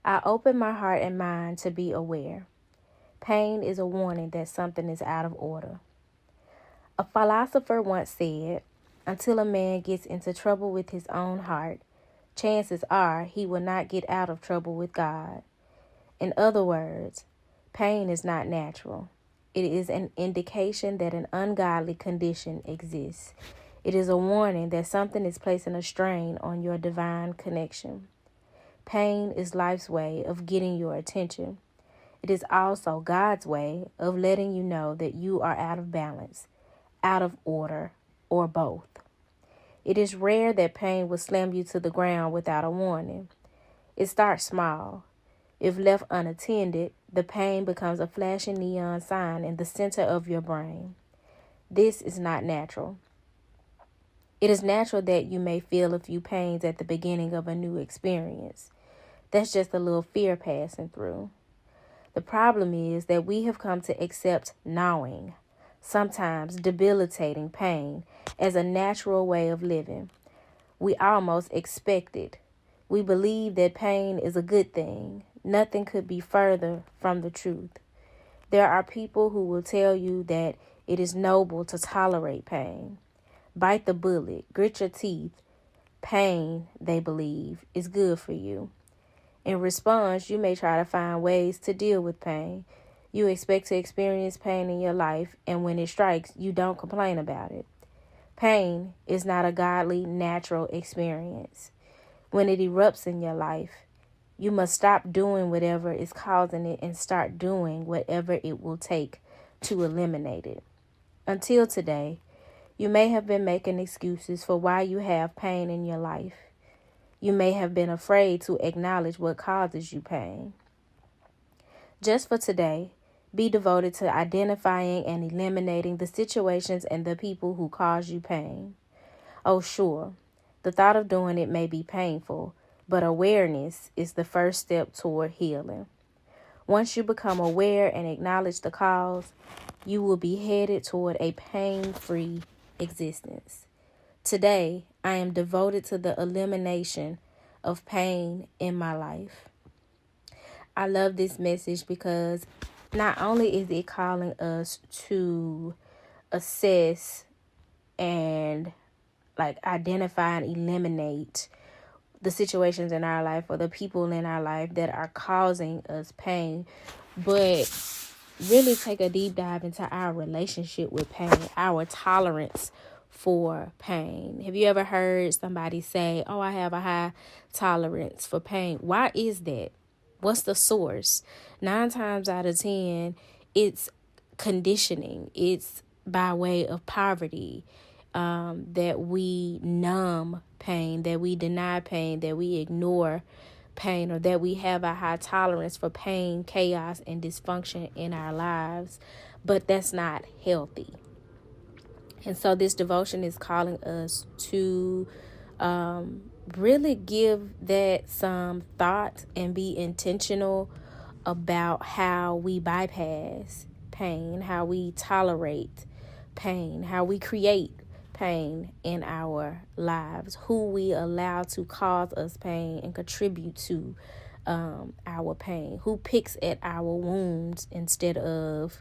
I open my heart and mind to be aware. Pain is a warning that something is out of order. A philosopher once said, until a man gets into trouble with his own heart, chances are he will not get out of trouble with God. In other words, pain is not natural. It is an indication that an ungodly condition exists. It is a warning that something is placing a strain on your divine connection. Pain is life's way of getting your attention. It is also God's way of letting you know that you are out of balance, out of order, or both. It is rare that pain will slam you to the ground without a warning. It starts small. If left unattended, the pain becomes a flashing neon sign in the center of your brain. This is not natural. It is natural that you may feel a few pains at the beginning of a new experience. That's just a little fear passing through. The problem is that we have come to accept gnawing, sometimes debilitating pain as a natural way of living. We almost expect it. We believe that pain is a good thing. Nothing could be further from the truth. There are people who will tell you that it is noble to tolerate pain. Bite the bullet, grit your teeth. Pain, they believe, is good for you. In response, you may try to find ways to deal with pain. You expect to experience pain in your life, and when it strikes, you don't complain about it. Pain is not a godly, natural experience. When it erupts in your life, you must stop doing whatever is causing it and start doing whatever it will take to eliminate it. Until today, you may have been making excuses for why you have pain in your life. You may have been afraid to acknowledge what causes you pain. Just for today, be devoted to identifying and eliminating the situations and the people who cause you pain. Oh, sure, the thought of doing it may be painful, but awareness is the first step toward healing. Once you become aware and acknowledge the cause, you will be headed toward a pain-free existence. Today, I am devoted to the elimination of pain in my life. I love this message because not only is it calling us to assess and identify and eliminate the situations in our life or the people in our life that are causing us pain, but really take a deep dive into our relationship with pain, our tolerance for pain. Have you ever heard somebody say, oh, I have a high tolerance for pain? Why is that? What's the source? 9 times out of 10, it's conditioning. It's by way of poverty, that we numb pain, that we deny pain, that we ignore pain, or that we have a high tolerance for pain, chaos, and dysfunction in our lives. But that's not healthy. And so this devotion is calling us to really give that some thought and be intentional about how we bypass pain, how we tolerate pain, how we create pain in our lives, who we allow to cause us pain and contribute to our pain, who picks at our wounds instead of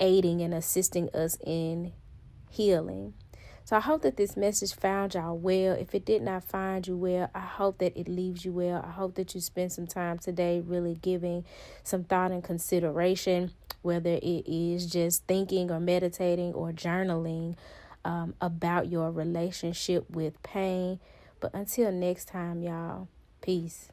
aiding and assisting us in healing. So I hope that this message found y'all well. If it did not find you well, I hope that it leaves you well. I hope that you spend some time today really giving some thought and consideration, whether it is just thinking or meditating or journaling about your relationship with pain. But until next time, y'all, peace.